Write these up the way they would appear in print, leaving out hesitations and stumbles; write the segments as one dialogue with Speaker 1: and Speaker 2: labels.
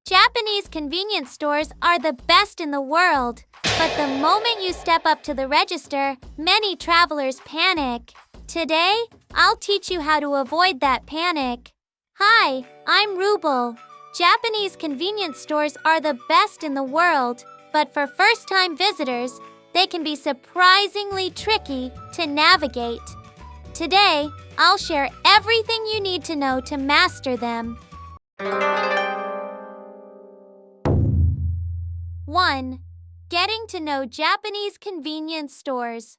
Speaker 1: Japanese convenience stores are the best in the world, but the moment you step up to the register, many travelers panic. Today, I'll teach you how to avoid that panic. Hi, I'm Rubel. Japanese convenience stores are the best in the world, but for first-time visitors, they can be surprisingly tricky to navigate. Today, I'll share everything you need to know to master them. 1. Getting to know Japanese convenience stores.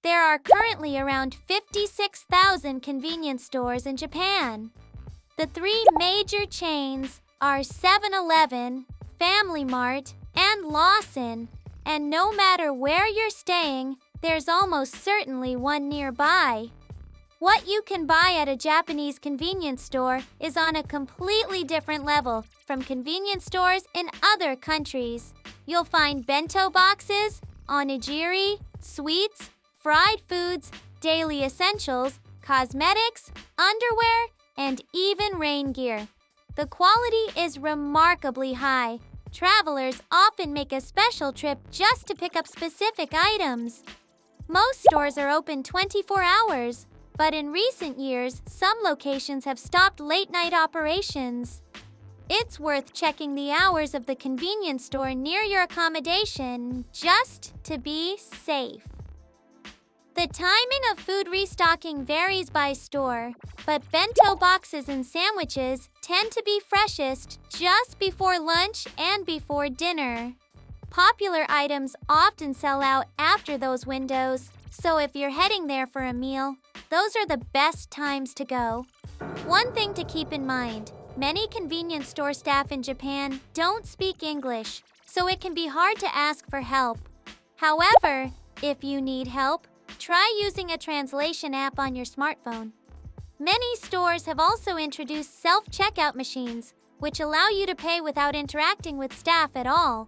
Speaker 1: There are currently around 56,000 convenience stores in Japan. The three major chains are 7-Eleven, Family Mart, and Lawson, and no matter where you're staying, there's almost certainly one nearby. What you can buy at a Japanese convenience store is on a completely different level from convenience stores in other countries. You'll find bento boxes, onigiri, sweets, fried foods, daily essentials, cosmetics, underwear, and even rain gear. The quality is remarkably high. Travelers often make a special trip just to pick up specific items. Most stores are open 24 hours, but in recent years, some locations have stopped late-night operations. It's worth checking the hours of the convenience store near your accommodation just to be safe. The timing of food restocking varies by store, but bento boxes and sandwiches tend to be freshest just before lunch and before dinner. Popular items often sell out after those windows, so if you're heading there for a meal, those are the best times to go. One thing to keep in mind, many convenience store staff in Japan don't speak English, so it can be hard to ask for help. However, if you need help, try using a translation app on your smartphone. Many stores have also introduced self-checkout machines, which allow you to pay without interacting with staff at all.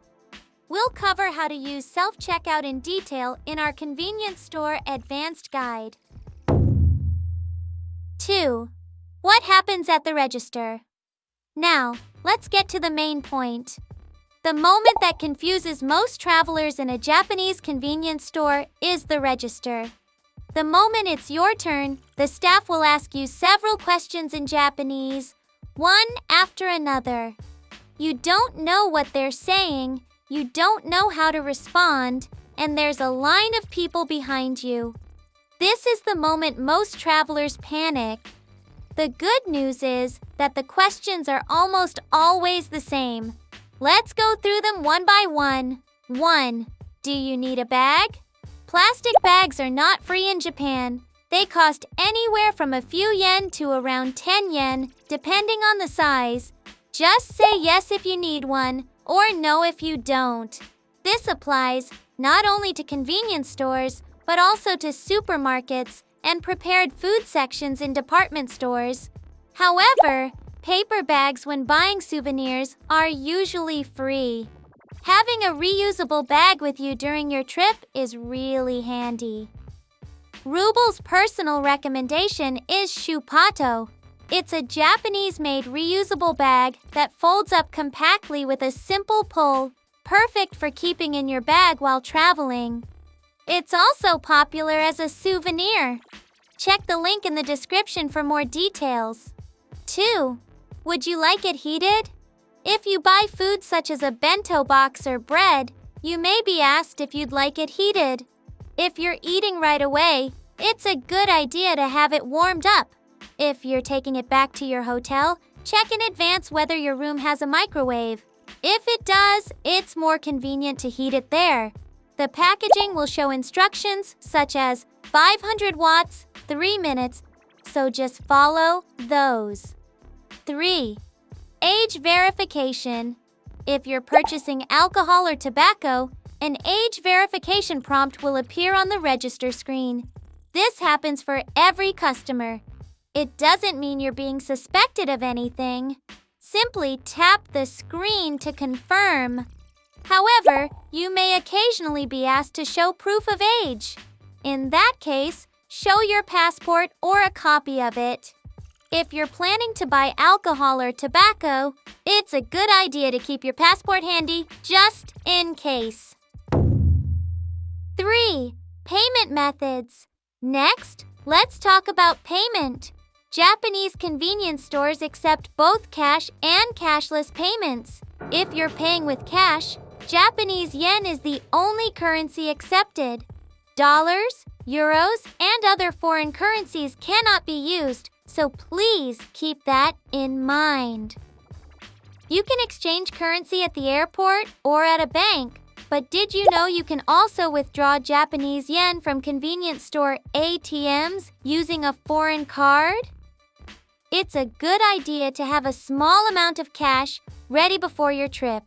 Speaker 1: We'll cover how to use self-checkout in detail in our convenience store advanced guide. 2. What happens at the register? Now, let's get to the main point. The moment that confuses most travelers in a Japanese convenience store is the register. The moment it's your turn, the staff will ask you several questions in Japanese, one after another. You don't know what they're saying, you don't know how to respond, and there's a line of people behind you. This is the moment most travelers panic. The good news is that the questions are almost always the same. Let's go through them one by one. 1. Do you need a bag? Plastic bags are not free in Japan. They cost anywhere from a few yen to around 10 yen, depending on the size. Just say yes if you need one, or no if you don't. This applies not only to convenience stores, but also to supermarkets and prepared food sections in department stores. However, paper bags when buying souvenirs are usually free. Having a reusable bag with you during your trip is really handy. Rubel's personal recommendation is Shupatto. It's a Japanese-made reusable bag that folds up compactly with a simple pull, perfect for keeping in your bag while traveling. It's also popular as a souvenir. Check the link in the description for more details. 2. Would you like it heated? If you buy food such as a bento box or bread, you may be asked if you'd like it heated. If you're eating right away, it's a good idea to have it warmed up. If you're taking it back to your hotel, check in advance whether your room has a microwave. If it does, it's more convenient to heat it there. The packaging will show instructions such as 500 watts, 3 minutes, so just follow those. 3. Age verification. If you're purchasing alcohol or tobacco, an age verification prompt will appear on the register screen. This happens for every customer. It doesn't mean you're being suspected of anything. Simply tap the screen to confirm. However, you may occasionally be asked to show proof of age. In that case, show your passport or a copy of it. If you're planning to buy alcohol or tobacco, it's a good idea to keep your passport handy just in case. 3. Payment methods. Next, let's talk about payment. Japanese convenience stores accept both cash and cashless payments. If you're paying with cash, Japanese yen is the only currency accepted. Dollars, euros, and other foreign currencies cannot be used, so please keep that in mind. You can exchange currency at the airport or at a bank, but did you know you can also withdraw Japanese yen from convenience store ATMs using a foreign card? It's a good idea to have a small amount of cash ready before your trip.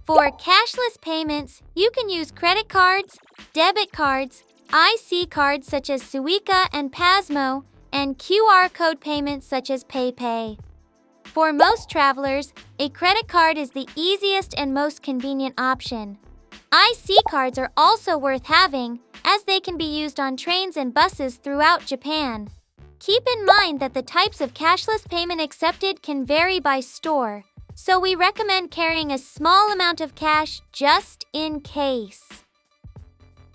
Speaker 1: For cashless payments, you can use credit cards, debit cards, IC cards such as Suica and Pasmo, and QR code payments such as PayPay. For most travelers, a credit card is the easiest and most convenient option. IC cards are also worth having, as they can be used on trains and buses throughout Japan. Keep in mind that the types of cashless payment accepted can vary by store, so we recommend carrying a small amount of cash just in case.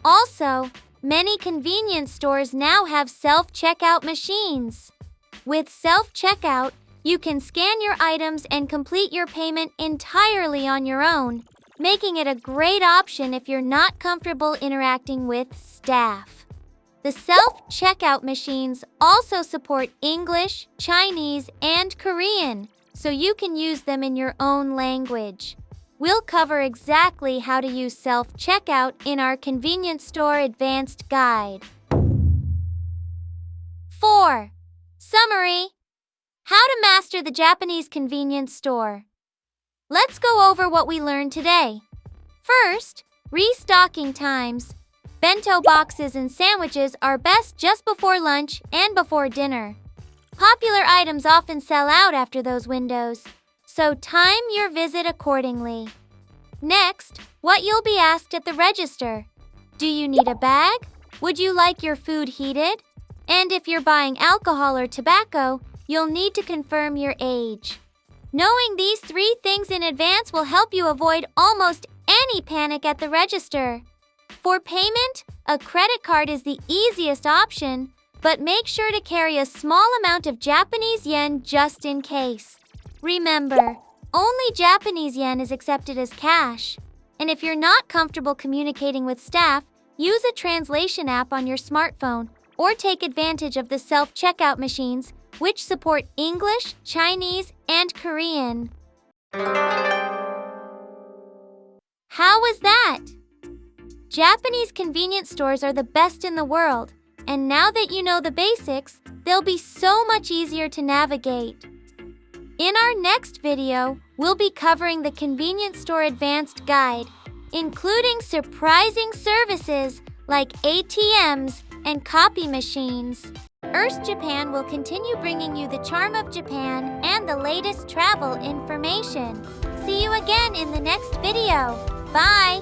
Speaker 1: Also, many convenience stores now have self-checkout machines. With self-checkout, you can scan your items and complete your payment entirely on your own, making it a great option if you're not comfortable interacting with staff. The self-checkout machines also support English, Chinese, and Korean, so you can use them in your own language. We'll cover exactly how to use self-checkout in our convenience store advanced guide. 4. Summary. How to master the Japanese convenience store. Let's go over what we learned today. First, restocking times. Bento boxes and sandwiches are best just before lunch and before dinner. Popular items often sell out after those windows, so time your visit accordingly. Next, what you'll be asked at the register. Do you need a bag? Would you like your food heated? And if you're buying alcohol or tobacco, you'll need to confirm your age. Knowing these 3 things in advance will help you avoid almost any panic at the register. For payment, a credit card is the easiest option, but make sure to carry a small amount of Japanese yen just in case. Remember, only Japanese yen is accepted as cash. And if you're not comfortable communicating with staff, use a translation app on your smartphone or take advantage of the self-checkout machines, which support English, Chinese, and Korean. How was that? Japanese convenience stores are the best in the world, and now that you know the basics, they'll be so much easier to navigate. In our next video, we'll be covering the Convenience Store Advanced Guide, including surprising services like ATMs and copy machines. Earst Japan will continue bringing you the charm of Japan and the latest travel information. See you again in the next video. Bye!